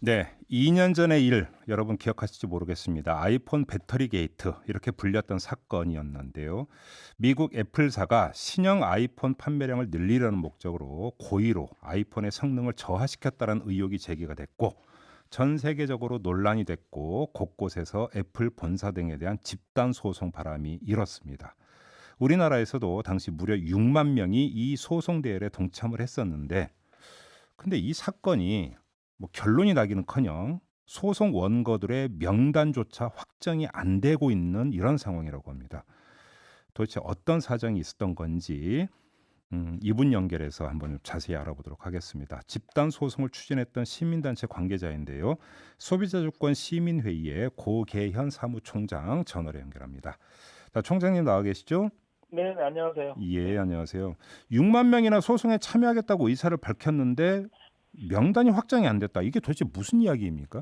네, 2년 전의 일 여러분 기억하실지 모르겠습니다. 아이폰 배터리 게이트 이렇게 불렸던 사건이었는데요. 미국 애플사가 신형 아이폰 판매량을 늘리려는 목적으로 고의로 아이폰의 성능을 저하시켰다는 의혹이 제기가 됐고 전 세계적으로 논란이 됐고 곳곳에서 애플 본사 등에 대한 집단 소송 바람이 일었습니다. 우리나라에서도 당시 무려 6만 명이 이 소송 대회에 동참을 했었는데 근데 이 사건이 뭐 결론이 나기는커녕 소송 원고들의 명단조차 확정이 안 되고 있는 이런 상황이라고 합니다. 도대체 어떤 사정이 있었던 건지 이분 연결해서 한번 자세히 알아보도록 하겠습니다. 집단 소송을 추진했던 시민단체 관계자인데요. 소비자주권 시민회의의 고계현 사무총장 전화로 연결합니다. 자, 총장님 나와 계시죠? 네, 네, 안녕하세요. 예, 네. 안녕하세요. 6만 명이나 소송에 참여하겠다고 의사를 밝혔는데 명단이 확정이 안 됐다. 이게 도대체 무슨 이야기입니까?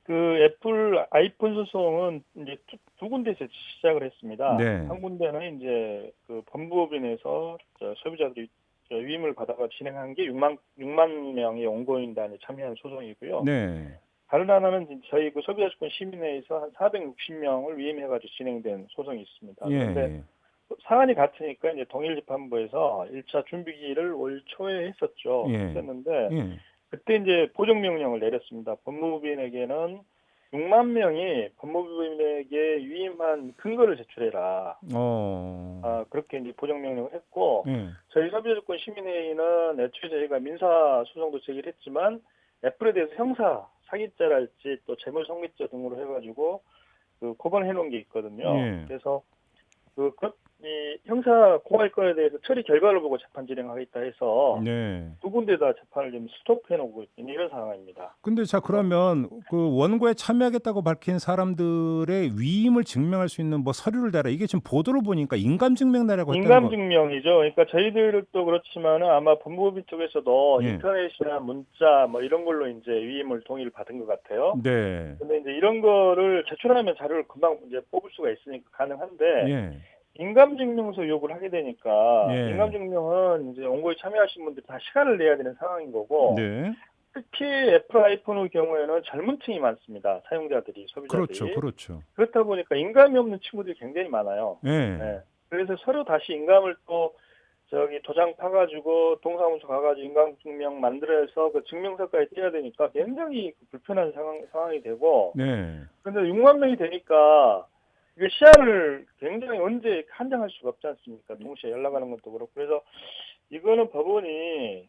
그 애플 아이폰 소송은 이제 두 군데에서 시작을 했습니다. 네. 한 군데는 이제 그 법무법인에서 소비자들이 위임을 받아가 진행한 게 6만 명의 원고인단이 참여한 소송이고요. 네. 다른 하나는 이제 저희 그 소비자주권 시민회에서 한 460명을 위임해가지고 진행된 소송이 있습니다. 예, 그런데 예. 사안이 같으니까 이제 동일재판부에서 1차 준비기일을 올 초에 했었죠. 예. 했었는데 예. 그때 이제 보정명령을 내렸습니다. 법무부인에게는 6만 명이 법무부인에게 위임한 근거를 제출해라. 그렇게 이제 보정명령을 했고, 예. 저희 소비자주권 시민회의는 애초에 저희가 민사소송도 제기를 했지만, 애플에 대해서 형사, 사기죄랄지 또 재물성립죄 등으로 해가지고, 고발해 놓은 게 있거든요. 예. 그래서 이 형사 고발 건에 대해서 처리 결과를 보고 재판 진행하겠다 해서 네. 두 군데 다 재판을 지금 스톱해 놓고 있는 이런 상황입니다. 근데 자 그래서 그러면 그 원고에 참여하겠다고 밝힌 사람들의 위임을 증명할 수 있는 뭐 서류를 대라. 이게 지금 보도를 보니까 인감증명 내라고 했다는 거. 인감증명이죠. 그러니까 저희들도 그렇지만은 아마 법무법인 쪽에서도 예. 인터넷이나 문자 뭐 이런 걸로 이제 위임을 동의를 받은 것 같아요. 네. 근데 이제 이런 거를 제출하면 자료를 금방 이제 뽑을 수가 있으니까 가능한데 예. 인감증명서 요구를 하게 되니까 예. 인감증명은 이제 원고에 참여하신 분들이 다 시간을 내야 되는 상황인 거고 네. 특히 애플 아이폰의 경우에는 젊은 층이 많습니다. 사용자들이, 그렇죠. 소비자들이. 그렇죠. 그렇다 보니까 인감이 없는 친구들이 굉장히 많아요. 예. 네. 그래서 서로 다시 인감을 또 도장 파가지고 동사무소 가가지고 인감증명 만들어서 그 증명서까지 떼야 되니까 굉장히 불편한 상황이 되고 네. 그런데 6만 명이 되니까 이게 시한을 굉장히 언제 한정할 수가 없지 않습니까? 동시에 연락하는 것도 그렇고. 그래서 이거는 법원이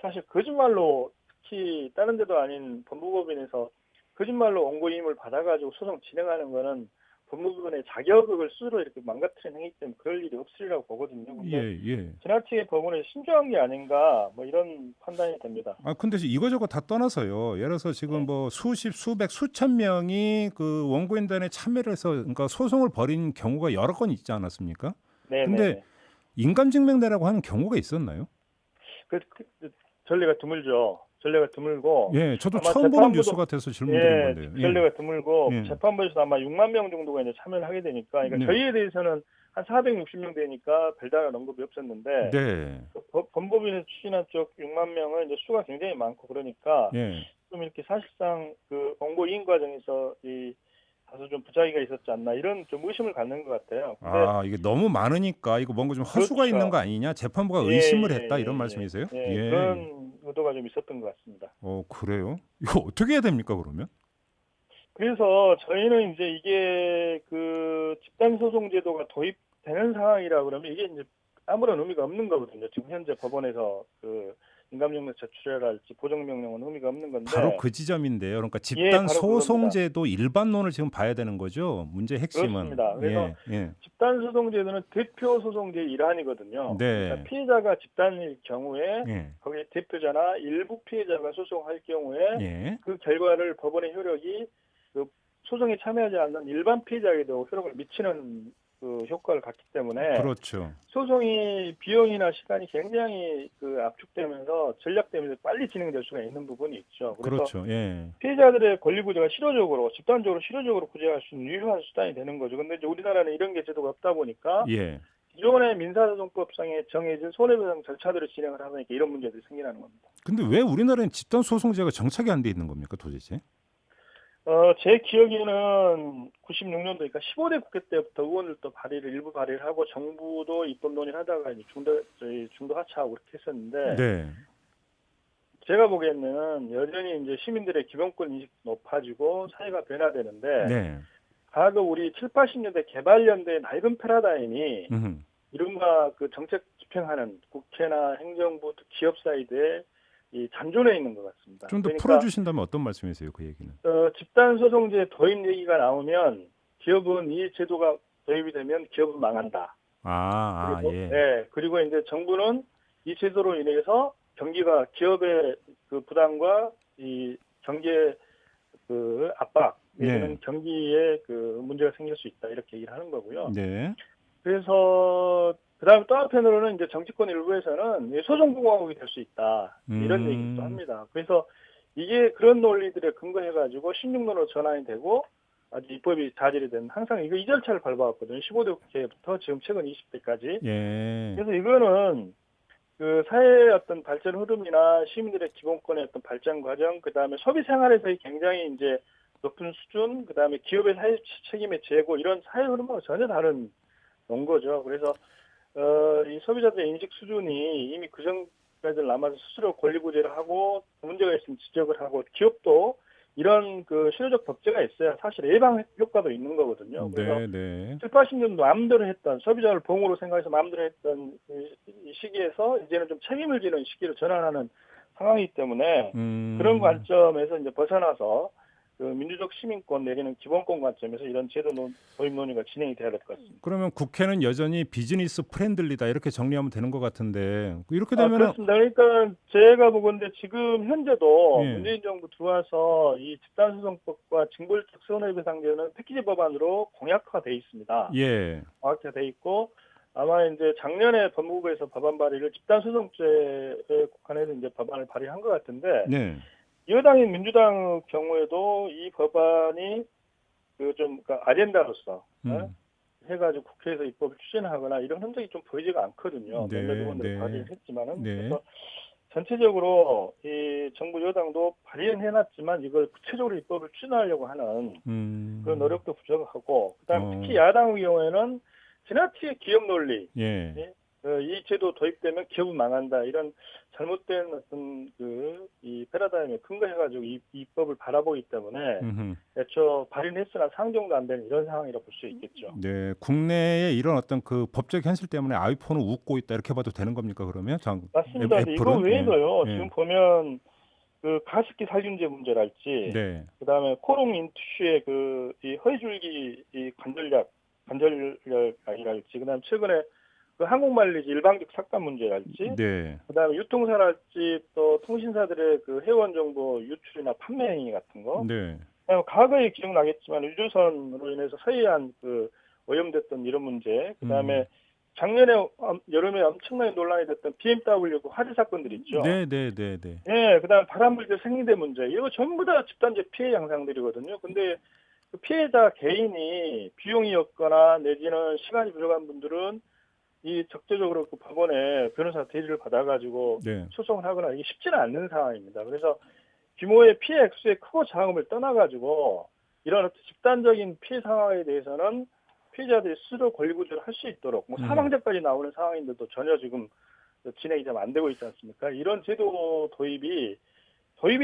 사실 거짓말로 특히 다른 데도 아닌 법무법인에서 거짓말로 원고임을 받아가지고 소송 진행하는 거는 법무부의 자격을 스스로 이렇게 망가뜨리는 행위 때문에 그럴 일이 없으리라고 보거든요. 근데 예, 예. 지나치게 법원에 신중한 게 아닌가 뭐 이런 판단이 됩니다. 근데 이거저거 다 떠나서요. 예를 들어서 지금 네. 뭐 수십, 수백, 수천 명이 그 원고인단에 참여를 해서 그러니까 소송을 벌인 경우가 여러 건 있지 않았습니까? 근데 네네네. 인감증명 내라고 하는 경우가 있었나요? 전례가 드물죠. 전례가 드물고 예, 저도 아마 처음 보는 뉴스 같아서 질문 드린 예, 건데요. 예, 전례가 드물고 예, 재판부에서 아마 6만 명 정도가 이제 참여를 하게 되니까 그러니까 네, 저희에 대해서는 한 460명 되니까 별다른 언급이 없었는데 네, 법무법인에서 추진한 쪽 6만 명은 이제 수가 굉장히 많고 그러니까 예. 좀 이렇게 사실상 원고 이행 과정에서 다소 좀 부작위가 있었지 않나 이런 좀 의심을 갖는 것 같아요. 근데 이게 너무 많으니까 이거 뭔가 좀 허수가 있는 거 그렇죠. 아니냐? 재판부가 예, 의심을 했다 이런 예, 예, 말씀이세요? 예. 예, 예. 그런 의도가 좀 있었던 것 같습니다. 그래요? 이거 어떻게 해야 됩니까, 그러면? 그래서 저희는 이제 이게 집단 소송 제도가 도입되는 상황이라 그러면 이게 이제 아무런 의미가 없는 거거든요. 지금 현재 법원에서 인감증명 제출해라 할지 보정명령은 의미가 없는 바로 건데 그 지점인데요. 그러니까 예, 집단 바로 그겁니다. 소송제도 일반론을 지금 봐야 되는 거죠. 문제 핵심은. 그렇습니다. 그래서 예, 예. 집단 소송 제도는 대표 소송제의 일환이거든요. 그러니까 네. 피해자가 집단일 경우에 예. 거기에 대표자나 일부 피해자가 소송할 경우에 예. 그 결과를 법원의 효력이 소송에 참여하지 않는 일반 피해자에게도 효력을 미치는 효과를 갖기 때문에 그렇죠. 소송이 비용이나 시간이 굉장히 압축되면서 전략되면서 빨리 진행될 수가 있는 부분이 있죠. 그래서 그렇죠. 예. 피해자들의 권리 구제가 집단적으로 실효적으로 구제할 수 있는 유효한 수단이 되는 거죠. 근데 이제 우리나라는 이런 게 제도가 없다 보니까 예. 기존의 민사소송법상에 정해진 손해배상 절차대로 진행을 하니까 이런 문제들이 생기는 겁니다. 근데 왜 우리나라는 집단 소송제가 정착이 안 돼 있는 겁니까, 도대체? 제 기억에는 96년도, 그러니까 15대 국회 때부터 의원들도 일부 발의를 하고 정부도 입법 논의를 하다가 이제 중도 하차하고 그렇게 했었는데, 네. 제가 보기에는 여전히 이제 시민들의 기본권 인식도 높아지고 사회가 변화되는데, 네. 과거 우리 7, 80년대 개발연대의 낡은 패러다임이 음흠. 이른바 그 정책 집행하는 국회나 행정부, 또 기업 사이드에 이 잔존해 있는 것 같습니다. 좀 더 그러니까 풀어주신다면 어떤 말씀이세요, 그 얘기는? 집단소송제 도입 얘기가 나오면 기업은 이 제도가 도입이 되면 기업은 망한다. 그리고 예. 네, 그리고 이제 정부는 이 제도로 인해서 기업의 그 부담과 이 경제 그 압박 내지는 네. 경기에 그 문제가 생길 수 있다 이렇게 얘기를 하는 거고요. 네. 그래서 그다음에 또 한편으로는 이제 정치권 일부에서는 소송공화국이 될 수 있다 이런 얘기도 합니다. 그래서 이게 그런 논리들에 근거해가지고 16년으로 전환이 되고 아직 입법이 자질이 된 항상 이 절차를 밟아왔거든요. 15대 국회부터 지금 최근 20대까지. 예. 그래서 이거는 그 사회의 어떤 발전 흐름이나 시민들의 기본권의 어떤 발전 과정, 그 다음에 소비 생활에서의 굉장히 이제 높은 수준, 그 다음에 기업의 사회 책임의 제고 이런 사회 흐름하고 전혀 다른 논거죠. 그래서 이 소비자들의 인식 수준이 이미 그 전까지 남아서 스스로 권리구제를 하고 문제가 있으면 지적을 하고 기업도 이런 그 실효적 법제가 있어야 사실 예방 효과도 있는 거거든요. 그래서 네, 네. 7, 80년도 마음대로 했던 소비자를 봉으로 생각해서 마음대로 했던 이 시기에서 이제는 좀 책임을 지는 시기로 전환하는 상황이기 때문에 그런 관점에서 이제 벗어나서 그 민주적 시민권 내지는 기본권 관점에서 이런 제도 도입 논의가 진행이 돼야 될 것 같습니다. 그러면 국회는 여전히 비즈니스 프렌들리다 이렇게 정리하면 되는 것 같은데 이렇게 되면은 그렇습니다. 그러니까 제가 보건데 지금 현재도 예. 문재인 정부 들어와서 이 집단소송법과 징벌적 손해배상제는 패키지 법안으로 공약화돼 있습니다. 예. 공약화돼 있고 아마 이제 작년에 법무부에서 법안 발의를 집단소송죄에 국한해서 이제 법안을 발의한 것 같은데 네. 여당인 민주당 경우에도 이 법안이 그러니까 아젠다로서 해가지고 국회에서 입법을 추진하거나 이런 흔적이 좀 보이지가 않거든요. 몇몇 의원들이 발의를 했지만은. 네. 그래서 전체적으로 이 정부 여당도 발의는 해놨지만 이걸 구체적으로 입법을 추진하려고 하는 그런 노력도 부족하고, 그다음에 특히 야당의 경우에는 지나치게 기업 논리, 예. 이 제도 도입되면 기업은 망한다 이런 잘못된 어떤 이 패러다임에 근거해가지고 이 입법을 바라보기 때문에 애초 발의했으나 상정도 안 되는 이런 상황이라 볼 수 있겠죠. 네, 국내에 이런 어떤 그 법적 현실 때문에 아이폰은 웃고 있다 이렇게 봐도 되는 겁니까 그러면? 맞습니다. 애플은? 이거 외에도요. 예. 지금 보면 그 가습기 살균제 문제랄지, 네. 그다음에 코롱 인투슈의 이 허위줄기 이 관절약이랄지, 그다음에 최근에 그 한국말리지 일방적 삭감 문제랄지, 네. 그다음에 유통사랄지 또 통신사들의 그 회원 정보 유출이나 판매 행위 같은 거. 네. 과거에 기억나겠지만 유조선으로 인해서 서해안 오염됐던 이런 문제, 그다음에 작년에 여름에 엄청나게 논란이 됐던 BMW 그 화재 사건들 있죠. 네. 예, 그다음에 발암물질 생리대 문제, 이거 전부 다 집단적 피해 양상들이거든요. 근데 그 피해자 개인이 비용이었거나 내지는 시간이 부족한 분들은 이 적재적으로 그 법원에 변호사 대리를 받아가지고 네. 소송을 하거나 이게 쉽지는 않는 상황입니다. 그래서 규모의 피해 액수의 크고 작음을 떠나가지고 이런 어떤 집단적인 피해 상황에 대해서는 피해자들이 스스로 권리구제를 할 수 있도록 사망자까지 나오는 상황인데도 전혀 지금 진행이 좀 안 되고 있지 않습니까? 이런 제도 도입이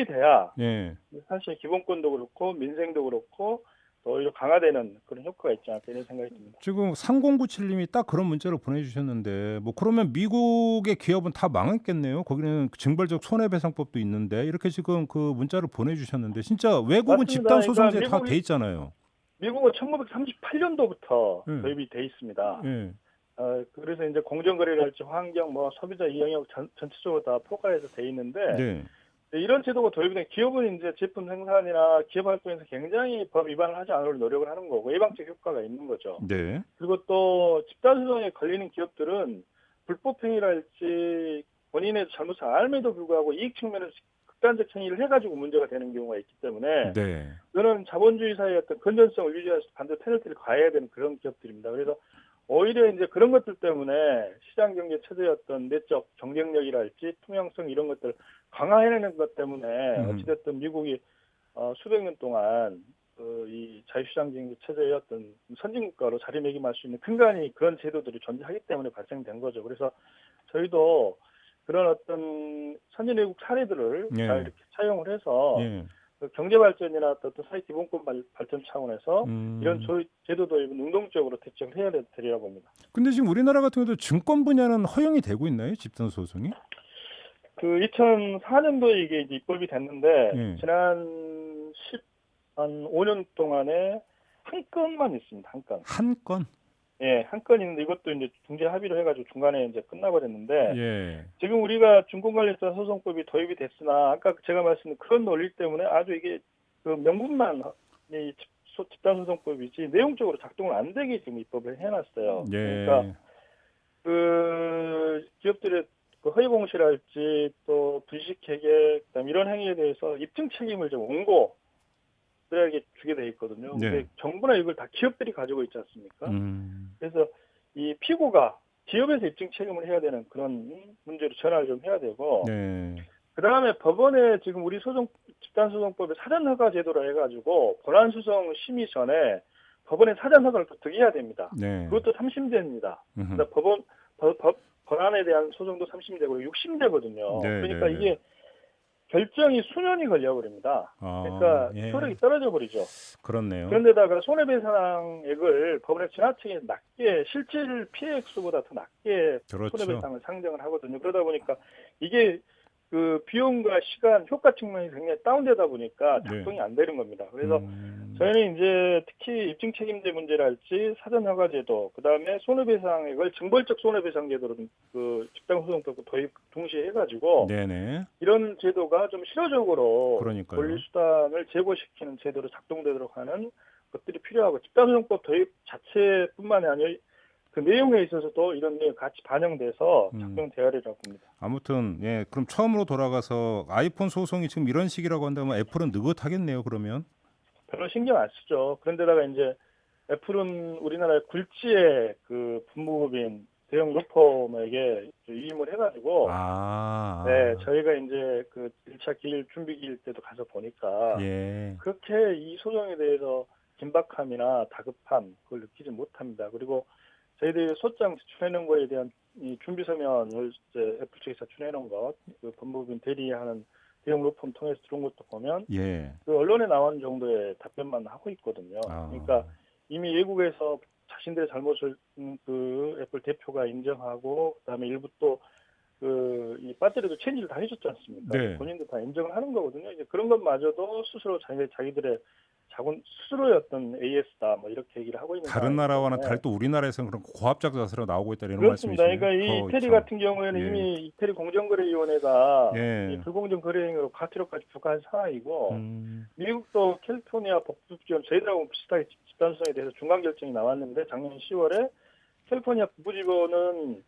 돼야 예. 사실 기본권도 그렇고 민생도 그렇고 더 오히려 강화되는 그런 효과가 있지 않을까 이런 생각이 듭니다. 지금 3097님이 딱 그런 문자를 보내주셨는데 뭐 그러면 미국의 기업은 다 망했겠네요. 거기는 징벌적 손해배상법도 있는데 이렇게 지금 그 문자를 보내주셨는데 진짜 외국은 맞습니다. 집단 소송제 그러니까 다 돼 있잖아요. 미국은 1938년도부터 도입이 돼 있습니다. 예. 그래서 이제 공정거래랄지 환경, 소비자 이 영역 전체적으로 다 포괄해서 돼 있는데 네. 이런 제도가 도입이 된 기업은 이제 제품 생산이나 기업 활동에서 굉장히 법 위반을 하지 않으려고 노력을 하는 거고 예방적 효과가 있는 거죠. 네. 그리고 또 집단소송에 걸리는 기업들은 불법 행위랄지 본인의 잘못을 알면도 불구하고 이익 측면에서 극단적 행위를 해가지고 문제가 되는 경우가 있기 때문에 그거는 자본주의 사회의 어떤 건전성을 유지해서 반드시 페널티를 가해야 되는 그런 기업들입니다. 그래서 오히려 이제 그런 것들 때문에 시장 경제 체제의 어떤 내적 경쟁력이랄지 투명성 이런 것들 강화해내는 것 때문에 어찌됐든 미국이 수백 년 동안 이 자유시장 경제 체제의 어떤 선진국가로 자리매김할 수 있는 근간이 그런 제도들이 존재하기 때문에 발생된 거죠. 그래서 저희도 그런 어떤 선진외국 사례들을 예. 잘 이렇게 차용을 해서 예. 그 경제 발전이나 어떤 사회 기본권 발전 차원에서 이런 제도도 능동적으로 대책을 해야 되리라 봅니다. 근데 지금 우리나라 같은 경우도 증권 분야는 허용이 되고 있나요? 집단 소송이? 그 2004년도에 이게 이제 입법이 됐는데 예. 지난 한 5년 동안에 한 건만 있습니다. 한 건. 한 건? 예, 한 건 있는데 이것도 이제 중재 합의를 해가지고 중간에 이제 끝나버렸는데 예. 지금 우리가 증권관리사 소송법이 도입이 됐으나 아까 제가 말씀드린 그런 논리 때문에 아주 이게 그 명분만 이 집단소송법이지 내용적으로 작동을 안 되게 지금 입법을 해놨어요. 예. 그러니까 그 기업들의 그 허위공시랄지 또 분식회계 그다음 이런 행위에 대해서 입증 책임을 좀 원고들에게 주게 돼 있거든요. 네. 근데 정부나 이걸 다 기업들이 가지고 있지 않습니까? 그래서 이 피고가 기업에서 입증 책임을 해야 되는 그런 문제로 전환을 좀 해야 되고 네. 그다음에 법원에 지금 우리 집단소송법에 사전허가 제도로 해가지고 본안소송 심의 전에 법원에 사전허가를 또 득해야 됩니다. 네. 그것도 3심제입니다. 그러니까 법안에 대한 소송도 3심제고 6심제거든요. 네, 그러니까 네, 이게 결정이 수년이 걸려버립니다. 그러니까 예. 효력이 떨어져 버리죠. 그렇네요. 그런데다가 손해배상액을 법원의 지나치게 낮게 실질 피해 액수보다 더 낮게 그렇죠. 손해배상을 상정을 하거든요. 그러다 보니까 이게 그 비용과 시간 효과 측면이 굉장히 다운되다 보니까 작동이 안 되는 겁니다. 그래서 저희는 이제 특히 입증 책임제 문제랄지 사전허가제도 그다음에 손해배상액을 징벌적 손해배상제도로 그 집단소송법 도입 동시에 해가지고 네네. 이런 제도가 좀 실효적으로 그러니까요. 권리 수단을 제고시키는 제도로 작동되도록 하는 것들이 필요하고 집단소송법 도입 자체뿐만이 아니라 그 내용에 있어서도 이런 내용 같이 반영돼서 작동되어야리라고 봅니다. 아무튼 예, 그럼 처음으로 돌아가서 아이폰 소송이 지금 이런 식이라고 한다면 애플은 느긋하겠네요. 그러면 별로 신경 안 쓰죠. 그런데다가 이제 애플은 우리나라의 굴지의 그 법무법인 대형 로펌에게 위임을 해가지고 네, 저희가 이제 그 1차 기일 준비 기일 때도 가서 보니까 예. 그렇게 이 소송에 대해서 긴박함이나 다급함 그걸 느끼지 못합니다. 그리고 저희들이 소장 제출해놓은 거에 대한 이 준비 서면을 이제 애플 측에서 제출해놓은 것, 그 법무법인 대리하는 대형 로펌 통해서 들어온 것도 보면 예. 그 언론에 나온 정도의 답변만 하고 있거든요. 그러니까 이미 외국에서 자신들의 잘못을 그 애플 대표가 인정하고 그다음에 일부 또 그 이 배터리도 체인지를 다 해줬지 않습니까? 네. 본인도 다 인정을 하는 거거든요. 이제 그런 것마저도 스스로 자기들의 스스로의 어떤 AS다 뭐 이렇게 얘기를 하고 있는 다른 나라와는 달리 또 우리나라에서는 그런 고압적 자세로 나오고 있다 이런 그렇습니다. 말씀이시네요. 그러니까 이 이태리 같은 경우에는 이미 이태리 공정거래위원회가 이 불공정 거래 행위로 과태료까지 부과한 상황이고 미국도 캘리포니아 법부지원 저희들하고 비슷하게 집단소송에 대해서 중간 결정이 나왔는데 작년 10월에 캘리포니아 법부지원은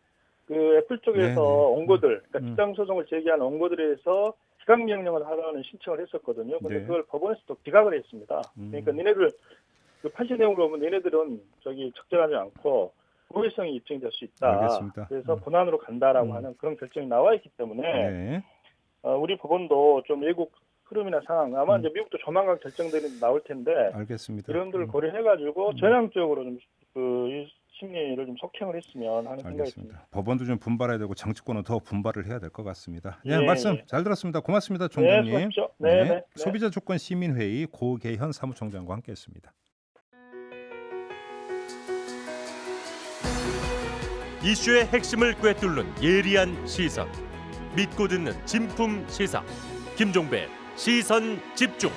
그 애플 쪽에서 원고들, 그러니까 집단소송을 제기한 원고들에 대해서 기각 명령을 하라는 신청을 했었거든요. 그런데 그걸 법원에서 또 기각을 했습니다. 그러니까 니네들 그 판시 내용으로 보면 니네들은 저기 적절하지 않고 고의성이 입증될 수 있다. 알겠습니다. 그래서 본안으로 간다라고 하는 그런 결정이 나와 있기 때문에 우리 법원도 좀 외국 흐름이나 상황 아마 이제 미국도 조만간 결정되는 나올 텐데 알겠습니다. 이런들을 고려해가지고 전향적으로 좀 그 심리를 좀 속행을 했으면 하는 생각이 듭니다. 법원도 좀 분발해야 되고 정치권은 더 분발을 해야 될 것 같습니다. 말씀 잘 들었습니다. 고맙습니다, 총장님. 네, 수고하십시오. 네. 소비자 조건 시민회의 고계현 사무총장과 함께했습니다. 이슈의 핵심을 꿰뚫는 예리한 시선, 믿고 듣는 진품 시사, 김종배 시선 집중.